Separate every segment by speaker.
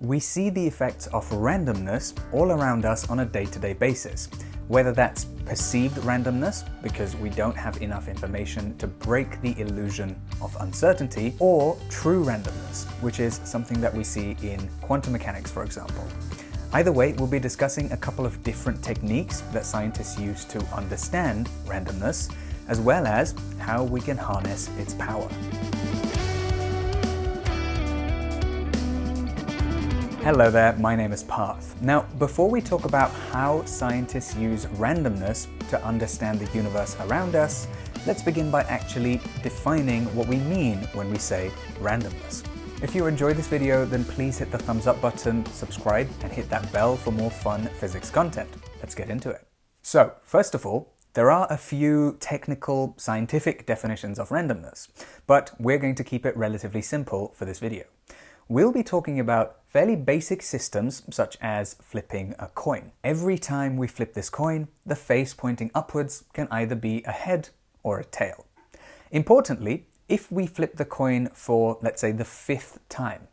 Speaker 1: We see the effects of randomness all around us on a day-to-day basis, whether that's perceived randomness because we don't have enough information to break the illusion of uncertainty, or true randomness, which is something that we see in quantum mechanics, for example. Either way, we'll be discussing a couple of different techniques that scientists use to understand randomness, as well as how we can harness its power. Hello there, my name is Parth. Now, before we talk about how scientists use randomness to understand the universe around us, let's begin by actually defining what we mean when we say randomness. If you enjoyed this video, then please hit the thumbs up button, subscribe, and hit that bell for more fun physics content. Let's get into it. So, first of all, there are a few technical, scientific definitions of randomness, but we're going to keep it relatively simple for this video. We'll be talking about fairly basic systems such as flipping a coin. Every time we flip this coin, the face pointing upwards can either be a head or a tail. Importantly, if we flip the coin for, let's say, the 5th time,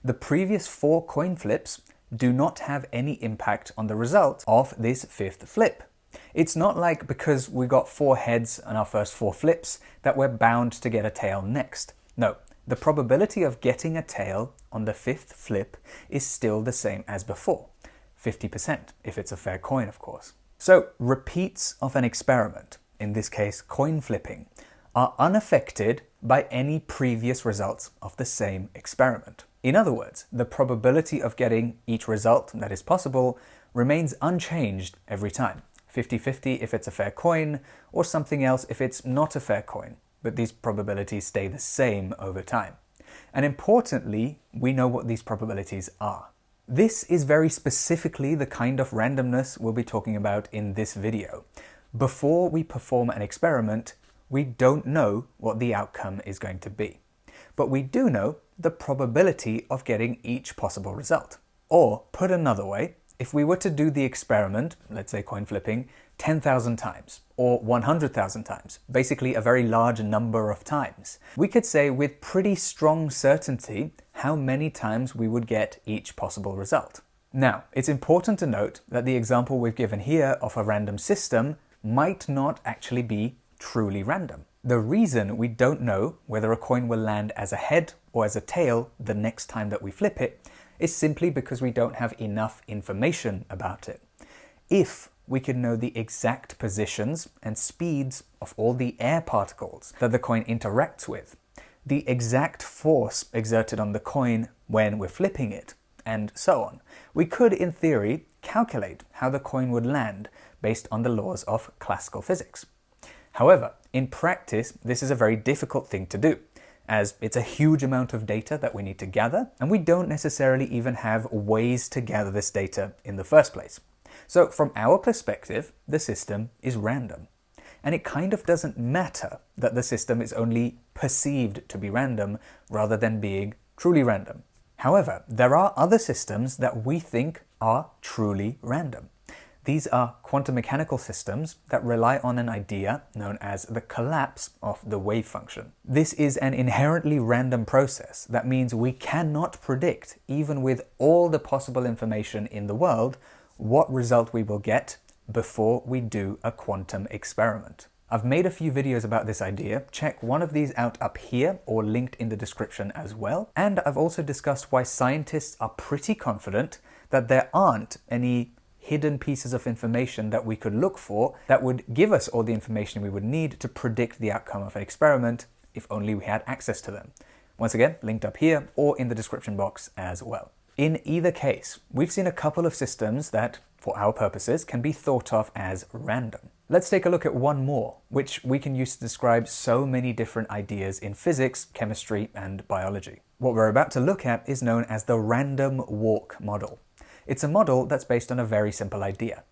Speaker 1: the previous 4 coin flips do not have any impact on the result of this 5th flip. It's not like because we got 4 heads on our first 4 flips that we're bound to get a tail next. No. The probability of getting a tail on the 5th flip is still the same as before, 50%, if it's a fair coin, of course. So, repeats of an experiment, in this case coin flipping, are unaffected by any previous results of the same experiment. In other words, the probability of getting each result that is possible remains unchanged every time, 50-50 if it's a fair coin, or something else if it's not a fair coin. But these probabilities stay the same over time. And importantly, we know what these probabilities are. This is very specifically the kind of randomness we'll be talking about in this video. Before we perform an experiment, we don't know what the outcome is going to be. But we do know the probability of getting each possible result. Or, put another way, if we were to do the experiment, let's say coin flipping, 10,000 times or 100,000 times, basically a very large number of times, we could say with pretty strong certainty how many times we would get each possible result. Now, it's important to note that the example we've given here of a random system might not actually be truly random. The reason we don't know whether a coin will land as a head or as a tail the next time that we flip it is simply because we don't have enough information about it. If we could know the exact positions and speeds of all the air particles that the coin interacts with, the exact force exerted on the coin when we're flipping it, and so on, we could, in theory, calculate how the coin would land based on the laws of classical physics. However, in practice, this is a very difficult thing to do, as it's a huge amount of data that we need to gather, and we don't necessarily even have ways to gather this data in the first place. So from our perspective, the system is random. And it kind of doesn't matter that the system is only perceived to be random rather than being truly random. However, there are other systems that we think are truly random. These are quantum mechanical systems that rely on an idea known as the collapse of the wave function. This is an inherently random process. That means we cannot predict, even with all the possible information in the world, what result we will get before we do a quantum experiment. I've made a few videos about this idea. Check one of these out up here or linked in the description as well. And I've also discussed why scientists are pretty confident that there aren't any hidden pieces of information that we could look for that would give us all the information we would need to predict the outcome of an experiment if only we had access to them. Once again, linked up here or in the description box as well. In either case, we've seen a couple of systems that, for our purposes, can be thought of as random. Let's take a look at one more, which we can use to describe so many different ideas in physics, chemistry, and biology. What we're about to look at is known as the random walk model. It's a model that's based on a very simple idea.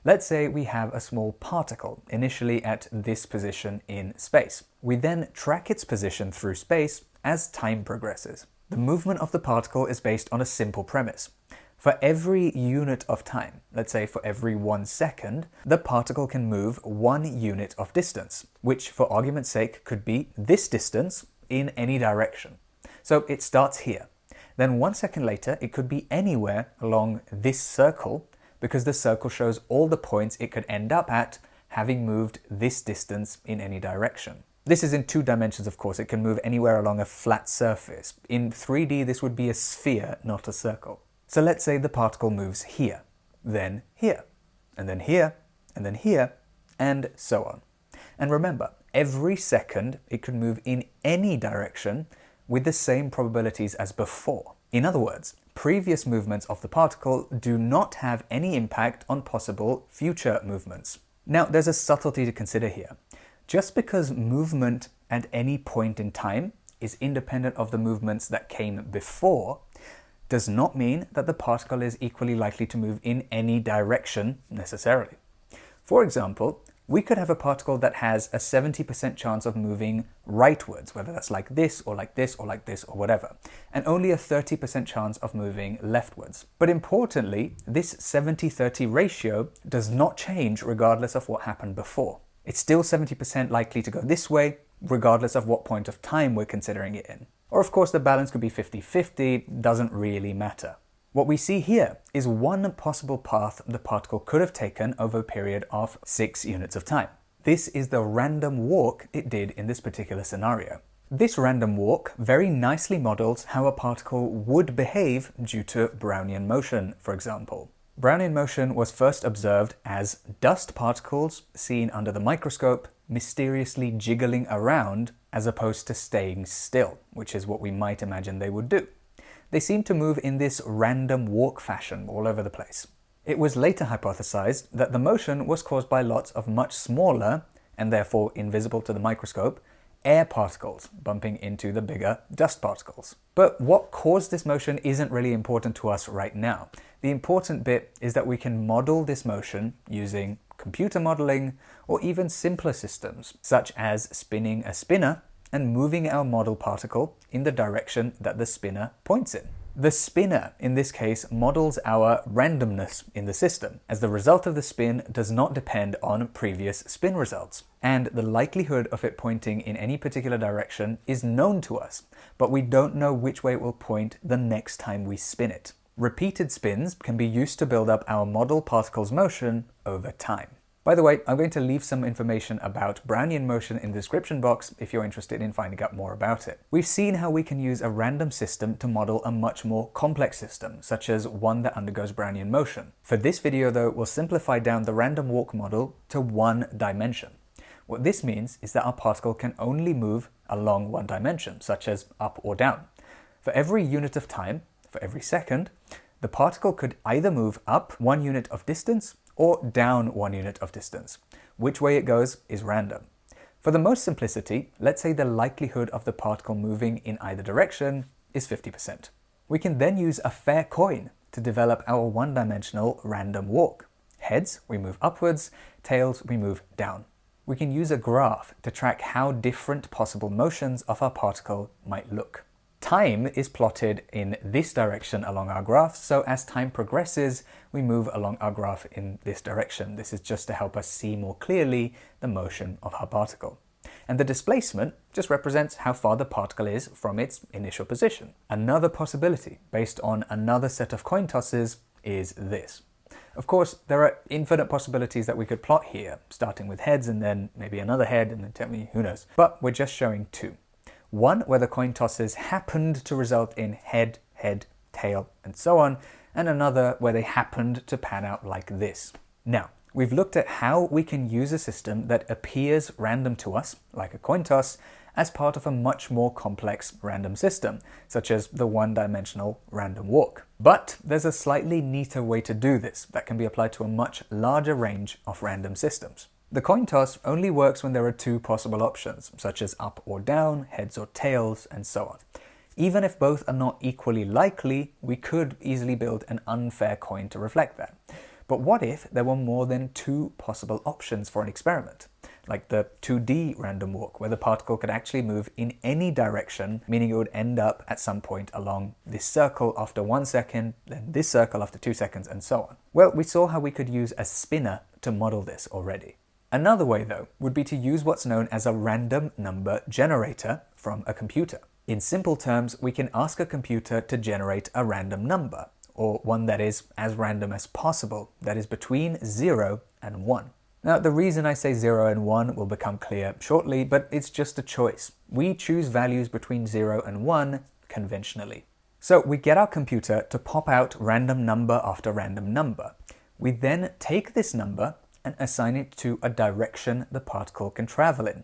Speaker 1: Let's say we have a small particle, initially at this position in space. We then track its position through space as time progresses. The movement of the particle is based on a simple premise. For every unit of time, let's say for every 1 second, the particle can move 1 unit of distance, which for argument's sake could be this distance in any direction. So it starts here. then 1 second later it could be anywhere along this circle, because the circle shows all the points it could end up at having moved this distance in any direction. This is in 2 dimensions, of course. It can move anywhere along a flat surface. In 3D, this would be a sphere, not a circle. So let's say the particle moves here, then here, and then here, and then here, and so on. And remember, every second it could move in any direction with the same probabilities as before. In other words, previous movements of the particle do not have any impact on possible future movements. Now, there's a subtlety to consider here. Just because movement at any point in time is independent of the movements that came before, does not mean that the particle is equally likely to move in any direction necessarily. For example, we could have a particle that has a 70% chance of moving rightwards, whether that's like this or like this or like this or whatever, and only a 30% chance of moving leftwards. But importantly, this 70-30 ratio does not change regardless of what happened before. It's still 70% likely to go this way, regardless of what point of time we're considering it in. Or of course the balance could be 50-50, doesn't really matter. What we see here is one possible path the particle could have taken over a period of 6 units of time. This is the random walk it did in this particular scenario. This random walk very nicely models how a particle would behave due to Brownian motion, for example. Brownian motion was first observed as dust particles seen under the microscope mysteriously jiggling around as opposed to staying still, which is what we might imagine they would do. They seem to move in this random walk fashion all over the place. It was later hypothesized that the motion was caused by lots of much smaller, and therefore invisible to the microscope, air particles bumping into the bigger dust particles. But what caused this motion isn't really important to us right now. The important bit is that we can model this motion using computer modeling or even simpler systems, such as spinning a spinner and moving our model particle in the direction that the spinner points in. The spinner, in this case, models our randomness in the system, as the result of the spin does not depend on previous spin results, and the likelihood of it pointing in any particular direction is known to us, but we don't know which way it will point the next time we spin it. Repeated spins can be used to build up our model particle's motion over time. By the way, I'm going to leave some information about Brownian motion in the description box if you're interested in finding out more about it. We've seen how we can use a random system to model a much more complex system, such as one that undergoes Brownian motion. For this video though, we'll simplify down the random walk model to 1 dimension. What this means is that our particle can only move along 1 dimension, such as up or down. For every unit of time, for every second, the particle could either move up 1 unit of distance or down 1 unit of distance. Which way it goes is random. For the most simplicity, let's say the likelihood of the particle moving in either direction is 50%. We can then use a fair coin to develop our 1-dimensional random walk. Heads, we move upwards, tails, we move down. We can use a graph to track how different possible motions of our particle might look. Time is plotted in this direction along our graph, so as time progresses, we move along our graph in this direction. This is just to help us see more clearly the motion of our particle. And the displacement just represents how far the particle is from its initial position. Another possibility, based on another set of coin tosses, is this. Of course, there are infinite possibilities that we could plot here, starting with heads and then maybe another head and then who knows. But we're just showing 2. One where the coin tosses happened to result in head, head, tail, and so on, and another where they happened to pan out like this. Now, we've looked at how we can use a system that appears random to us, like a coin toss, as part of a much more complex random system, such as the 1-dimensional random walk. But there's a slightly neater way to do this that can be applied to a much larger range of random systems. The coin toss only works when there are 2 possible options, such as up or down, heads or tails, and so on. Even if both are not equally likely, we could easily build an unfair coin to reflect that. But what if there were more than 2 possible options for an experiment? Like the 2D random walk, where the particle could actually move in any direction, meaning it would end up at some point along this circle after 1 second, then this circle after 2 seconds, and so on. Well, we saw how we could use a spinner to model this already. Another way, though, would be to use what's known as a random number generator from a computer. In simple terms, we can ask a computer to generate a random number, or one that is as random as possible, that is between 0 and 1. Now, the reason I say 0 and 1 will become clear shortly, but it's just a choice. We choose values between 0 and 1 conventionally. So we get our computer to pop out random number after random number. We then take this number and assign it to a direction the particle can travel in.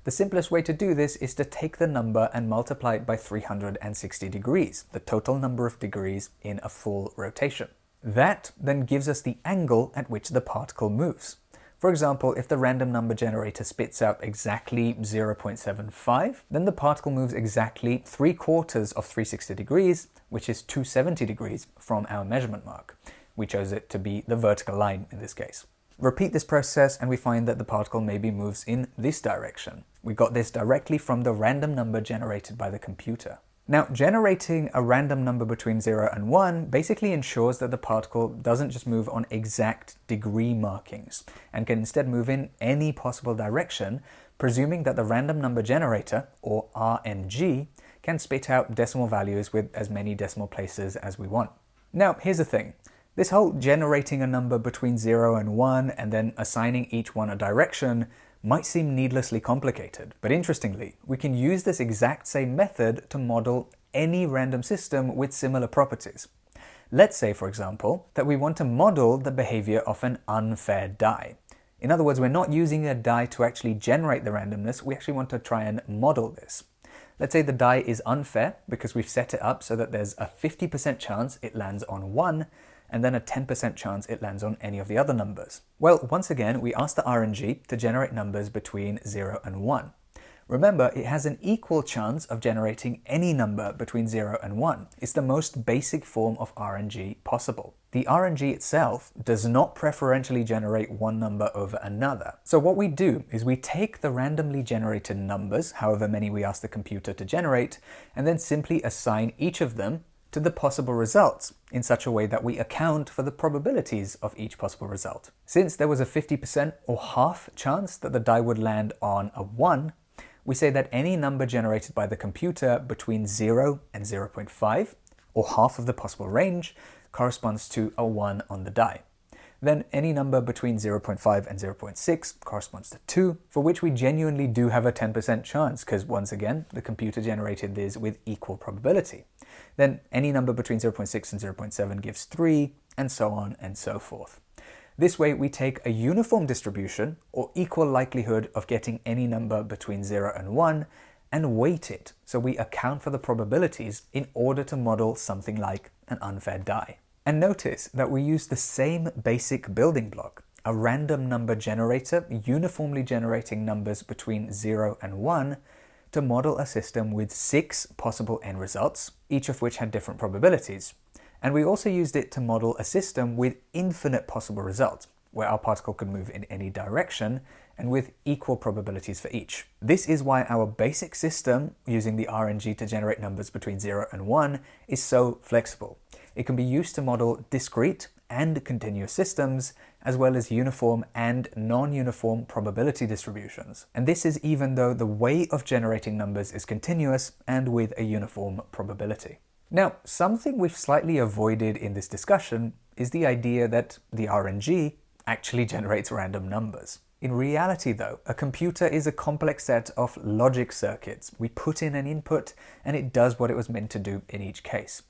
Speaker 1: The simplest way to do this is to take the number and multiply it by 360 degrees, the total number of degrees in a full rotation. That then gives us the angle at which the particle moves. For example, if the random number generator spits out exactly 0.75, then the particle moves exactly 3/4 of 360 degrees, which is 270 degrees from our measurement mark. We chose it to be the vertical line in this case. Repeat this process and we find that the particle maybe moves in this direction. We got this directly from the random number generated by the computer. Now, generating a random number between 0 and 1 basically ensures that the particle doesn't just move on exact degree markings and can instead move in any possible direction, presuming that the random number generator, or RNG, can spit out decimal values with as many decimal places as we want. Now, here's the thing. This whole generating a number between 0 and 1 and then assigning each one a direction might seem needlessly complicated, but interestingly, we can use this exact same method to model any random system with similar properties. Let's say, for example, that we want to model the behavior of an unfair die. In other words, we're not using a die to actually generate the randomness, we actually want to try and model this. Let's say the die is unfair because we've set it up so that there's a 50% chance it lands on 1, and then a 10% chance it lands on any of the other numbers. Well, once again, we ask the RNG to generate numbers between 0 and 1. Remember, it has an equal chance of generating any number between 0 and 1. It's the most basic form of RNG possible. The RNG itself does not preferentially generate one number over another. So what we do is we take the randomly generated numbers, however many we ask the computer to generate, and then simply assign each of them to the possible results in such a way that we account for the probabilities of each possible result. Since there was a 50% or half chance that the die would land on a 1, we say that any number generated by the computer between 0 and 0.5, or half of the possible range, corresponds to a 1 on the die. Then any number between 0.5 and 0.6 corresponds to 2, for which we genuinely do have a 10% chance, because once again, the computer generated this with equal probability. Then any number between 0.6 and 0.7 gives 3, and so on and so forth. This way we take a uniform distribution, or equal likelihood of getting any number between 0 and 1, and weight it, so we account for the probabilities in order to model something like an unfair die. And notice that we use the same basic building block, a random number generator uniformly generating numbers between 0 and 1, to model a system with 6 possible end results, each of which had different probabilities. And we also used it to model a system with infinite possible results, where our particle could move in any direction and with equal probabilities for each. This is why our basic system, using the RNG to generate numbers between 0 and 1, is so flexible. It can be used to model discrete and continuous systems, as well as uniform and non-uniform probability distributions. And this is even though the way of generating numbers is continuous and with a uniform probability. Now, something we've slightly avoided in this discussion is the idea that the RNG actually generates random numbers. In reality though, a computer is a complex set of logic circuits. We put in an input and it does what it was meant to do in each case.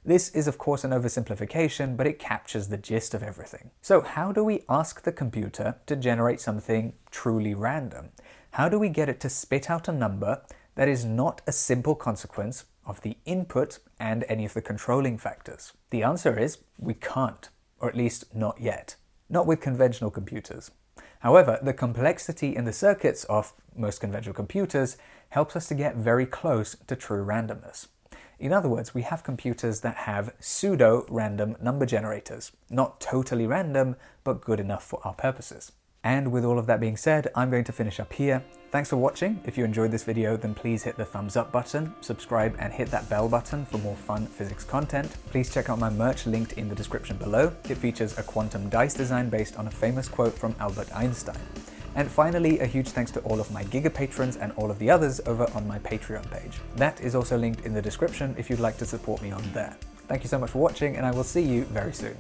Speaker 1: This is of course an oversimplification, but it captures the gist of everything. So how do we ask the computer to generate something truly random? How do we get it to spit out a number that is not a simple consequence of the input and any of the controlling factors? The answer is we can't, or at least not yet. Not with conventional computers. However, the complexity in the circuits of most conventional computers helps us to get very close to true randomness. In other words, we have computers that have pseudo-random number generators. Not totally random, but good enough for our purposes. And with all of that being said, I'm going to finish up here. Thanks for watching. If you enjoyed this video, then please hit the thumbs up button, subscribe and hit that bell button for more fun physics content. Please check out my merch linked in the description below. It features a quantum dice design based on a famous quote from Albert Einstein. And finally, a huge thanks to all of my Giga patrons and all of the others over on my Patreon page. That is also linked in the description if you'd like to support me on there. Thank you so much for watching, and I will see you very soon.